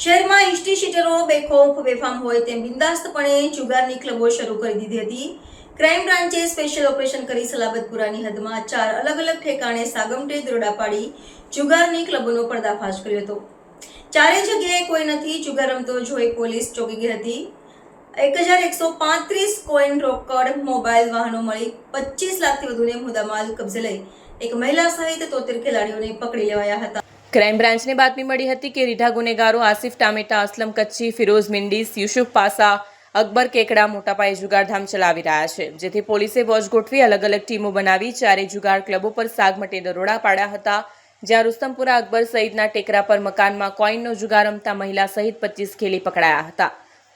શહેરમાં હિસ્ટ્રી શીટરો બેખોફ બેફામ હોય તેમ બિંદાસ્તપણે જુગારની ક્લબો શરૂ કરી દીધી હતી. ક્રાઇમ બ્રાન્ચે સ્પેશિયલ ઓપરેશન કરી સલાબતપુરાની હદમાં 4 અલગ અલગ ઠેકાણે સાગમટે દરોડા પાડી જુગારની ક્લબોનો પર્દાફાશ કર્યો હતો. ચારે જગ્યાએ કોઈ નથી જુગાર રમતો જોઈ પોલીસ ચોંકી ગઈ હતી. 1135 કોઈન, રોકડ, મોબાઈલ, વાહનો મળી 25 લાખથી વધુને મુદ્દામાલ કબજે લઈ એક મહિલા સહિત 73 ખેલાડીઓને પકડી લેવાયા હતા. ક્રાઇમ બ્રાન્ચને બાતમી મળી હતી કે રીઢા ગુનેગારો આસિફ ટામેટા, અસલમ કચ્છી, ફિરોઝ મિંડીસ, યુસુફ પાસા, અકબર કેકડા મોટા પાયે જુગારધામ ચલાવી રહ્યા છે, જેથી પોલીસે વોચ ગોઠવી અલગ અલગ ટીમો બનાવી ચારે જુગાર ક્લબો પર સાગમટે દરોડા પાડ્યા હતા. જ્યાં રુસ્તમપુરા અકબર સહિતના ટેકરા પર મકાનમાં કોઈનનો જુગાર રમતા મહિલા સહિત 25 ખેલી પકડાયા હતા.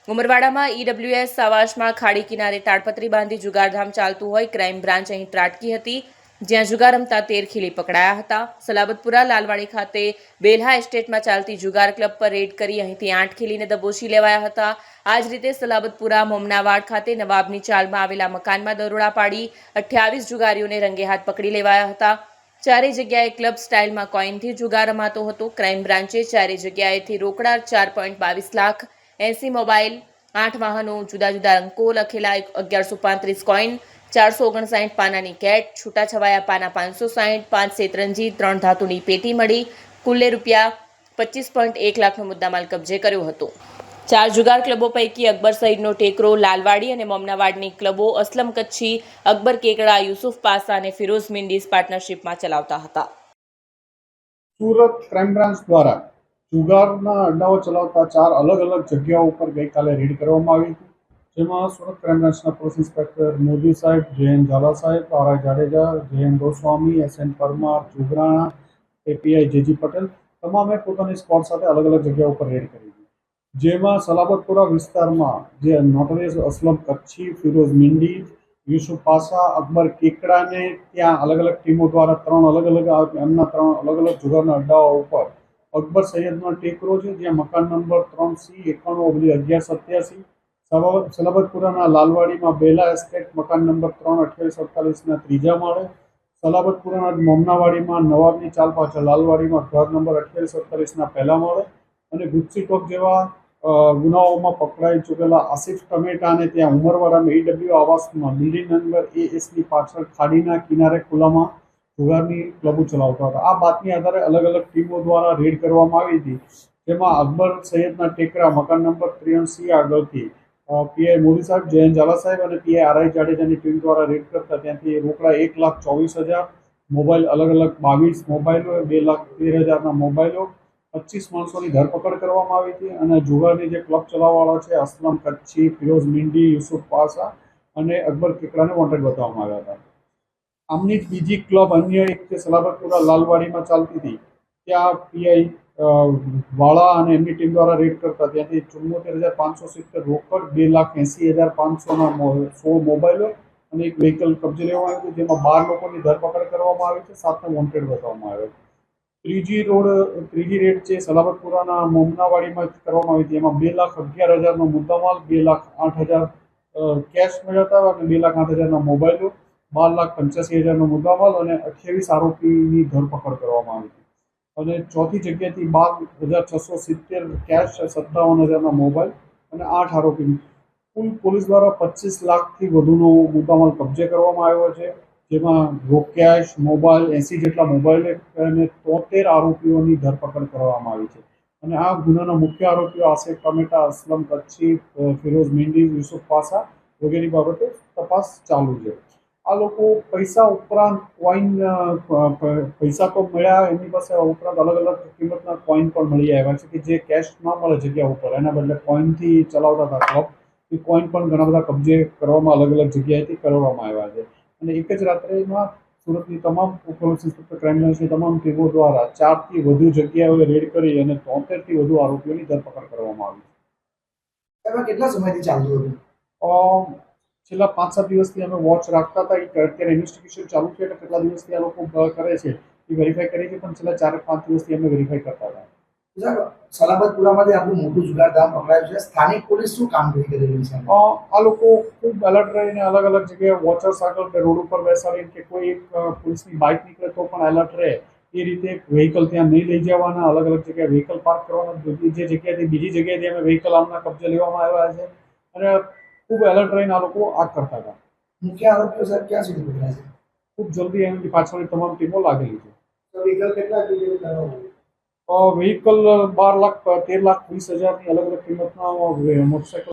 ઉમરવાડામાં ઈડબ્લ્યુએસ આવાસમાં ખાડી કિનારે તાડપત્રી બાંધી જુગારધામ ચાલતું હોય ક્રાઇમ બ્રાન્ચ અહીં ત્રાટકી હતી, જ્યાં જુગાર રમતા 13 ખેલી પકડાયા હતા. સલાબતપુરા લાલવાડી ખાતે બેલ્હા એસ્ટેટમાં ચાલતી જુગાર ક્લબ પર રેડ કરી અહીંથી 8 ખેલીને દબોચી લેવાયા હતા. આ જ રીતે સલાબતપુરા મોમનાવાડ ખાતે નવાબની ચાલમાં આવેલા મકાનમાં દરોડા પાડી 28 જુગારીઓને રંગે હાથ પકડી લેવાયા હતા. ચારે જગ્યાએ ક્લબ સ્ટાઇલમાં કોઈનથી જુગાર રમાતો હતો. ક્રાઇમ બ્રાન્ચે ચારે જગ્યાએથી રોકડા 4.22 લાખ, 80 મોબાઈલ, 8 વાહનો, જુદા જુદા અંકો લખેલા 1135 કોઈન, 459 પાનાની કેટ, છૂટાછવાયા પાના 560, 5 શેતરંજી, 3 ધાતુની પેટી મળી કુલ્લે રૂપિયા 25.1 લાખનો મુદ્દામાલ કબજે કર્યો હતો. 4 જુગાર ક્લબો પૈકી અકબર સઈદનો ટેકરો, લાલવાડી અને મોમનાવાડની ક્લબો અસલમ કચ્છી, અકબર કેકડા, યુસુફ પાસા અને ફિરોઝ મિંડીસ પાર્ટનરશિપમાં ચલાવતા હતા. સુરત ક્રાઇમ બ્રાન્ચ દ્વારા જુગારના અડ્ડાઓ ચલાવતા 4 અલગ અલગ જગ્યાઓ ઉપર ગઈકાલે રેડ કરવામાં આવી હતી, જેમાં સુરત ક્રાઇમ બ્રાન્ચના પોલીસ ઇન્સ્પેક્ટર મોદી સાહેબ, જે.એન. ઝાલા સાહેબ, આર. જાડેજા, જે.એન. ગોસ્વામી, એસ.એન. પરમાર, જોગરાણા, એપીઆઈ જે.જી. પટેલ તમામે પોતાની સ્ક્વોડ સાથે અલગ અલગ જગ્યા ઉપર રેડ કરી હતી. જેમાં સલાબતપુરા વિસ્તારમાં જે નોટોરિયસ અસલમ કચ્છી, ફિરોઝ મિંડી, યુસુફ પાસા, અકબર કેકડાને ત્યાં અલગ અલગ ટીમો દ્વારા 3 અલગ અલગ જુગારના અડ્ડાઓ ઉપર અકબર સૈયદનો ટેકરો છે, જ્યાં મકાન નંબર 3C 91/1187, સલાબતપુરાના લાલવાડીમાં બેલા એસ્ટેટ મકાન નંબર 3 2848ના 3જા માળે, સલાબતપુરાના મોમનાવાડીમાં નવાબની ચાલ પાછળ લાલવાડીમાં ઘર નંબર 2848ના 1લા માળે અને ગુજસી ટોક જેવા ગુનાઓમાં પકડાઈ ચૂકેલા આસિફ ટમેટાને ત્યાં ઉમરવાડામાં ઈડબ્લ્યુ આવાસમાં બિલ્ડિંગ નંબર ASની પાછળ ખાડીના કિનારે ખુલ્લામાં જુગારની ક્લબો ચલાવતા હતા. આ બાતમી આધારે અલગ અલગ ટીમો દ્વારા રેડ કરવામાં આવી હતી, જેમાં અકબર સૈયદના ટેકરા મકાન નંબર 3C આગળથી પીઆઈ મોદી સાહેબ, જે.એન. ઝાલા સાહેબ અને પીઆઈ આર. જાડેજાની ટીમ દ્વારા રેડ કરતા ત્યાંથી રોકડા 1,24,000, મોબાઈલ અલગ અલગ 22 મોબાઈલો, 2,13,000ના મોબાઈલો, 25 માણસોની ધરપકડ કરવામાં આવી હતી અને જુગારની જે ક્લબ ચલાવવાવાળા છે અસલમ કચ્છી, ફિરોઝ મિંડી, યુસુફ પાસા અને અકબર કેકડાને વોન્ટેડ બતાવવામાં આવ્યા હતા. આમની જ બીજી ક્લબ અન્ય એક જે સલાબતપુરા લાલવાડીમાં ચાલતી હતી, ત્યાં પીઆઈ વાળા અને એમની ટીમ દ્વારા રેડ કરતા ત્યાંથી 74,570 રોકડ, 2,80,500ના 16 મોબાઈલો અને એક વ્હીકલ કબજે લેવામાં આવ્યું હતું, જેમાં 12 લોકોની ધરપકડ કરવામાં આવી છે, 7ને વોન્ટેડ બતાવવામાં આવ્યો. ત્રીજી રેડ છે સલાબતપુરાના મોમનાવાડીમાં કરવામાં આવી હતી, એમાં 2,11,000નો મુદ્દામાલ, 2,08,000 કેશ મળ્યા હતા અને 2,08,000ના મોબાઈલો, 12,85,000નો મુદ્દામાલ અને 28 આરોપીની ધરપકડ કરવામાં આવી હતી. અને ચોથી જગ્યાએથી 12,670 કેશ, 57,000ના મોબાઈલ અને 8 આરોપીની કુલ પોલીસ દ્વારા 25 લાખથી વધુનો મુદ્દામાલ કબજે કરવામાં આવ્યો છે, જેમાં કેશ, મોબાઈલ, 80 જેટલા મોબાઈલ અને 73 આરોપીઓની ધરપકડ કરવામાં આવી છે. અને આ ગુનાના મુખ્ય આરોપીઓ આસિફ ટમેટા, અસલમ કચ્છી, ફિરોઝ મિંડી, યુસુફ પાસા વગેરે બાબતે તપાસ ચાલુ છે. આ લોકો પૈસા ઉપરાંત કોઈન, પૈસા તો મળ્યા, એમની પાસે ઉપરાંત અલગ અલગ કિંમતના કોઈન પણ મળી આવ્યા છે કે જે કેશ ના મળે જગ્યા ઉપર, એના બદલે કોઈનથી ચલાવતા હતા ક્લબ, એ કોઈન પણ ઘણા બધા કબજે કરવામાં અલગ અલગ જગ્યાએથી કરવામાં આવ્યા છે. અને એક જ રાત્રેમાં સુરતની તમામ પોલીસ ઇન્સ્પેક્ટર ક્રાઇમ બ્રાન્ચની તમામ ટીમો દ્વારા 4થી વધુ જગ્યાઓએ રેડ કરી અને 73થી વધુ આરોપીઓની ધરપકડ કરવામાં આવી. એમાં કેટલા સમયથી ચાલતું હતું? છેલ્લા 5-7 દિવસથી અમે વોચ રાખતા હતા. અત્યારે ઇન્વેસ્ટિગેશન ચાલુ છે એટલે કેટલા દિવસથી આ લોકો કરે છે એ વેરીફાઈ કરી છે, પણ છેલ્લા 4-5 દિવસથી અમે વેરીફાઈ કરતા હતા. સલાબતપુરામાંથી આપણું મોટું જુગારધામ પકડાયું છે, સ્થાનિક પોલીસ શું કામગીરી કરી રહી છે? આ લોકો ખૂબ એલર્ટ રહીને અલગ અલગ જગ્યાએ વોચર્સ આગળ કે રોડ ઉપર બેસાડીને કે કોઈ એક પોલીસની બાઇક નીકળે તો પણ એલર્ટ રહે એ રીતે વ્હીકલ ત્યાં નહીં લઈ જવાના, અલગ અલગ જગ્યાએ વ્હીકલ પાર્ક કરવાના, જે જગ્યાએથી બીજી જગ્યાએથી અમે વ્હીકલ આમના કબજે લેવામાં આવ્યા છે અને ખૂબ એલર્ટ રહીને આ લોકો આ કરતા હતા. મુખ્ય આરોપીઓ સાહેબ ક્યાં સુધી પકડાયા છે? ખૂબ જલ્દી એમની પાછળની તમામ ટીમો લાગેલી છે. તો વ્હીકલ કેટલા કિલોમીટર કરવાનું? વ્હીકલ 12,13,20,000ની અલગ અલગ કિંમતના મોટરસાઇકલ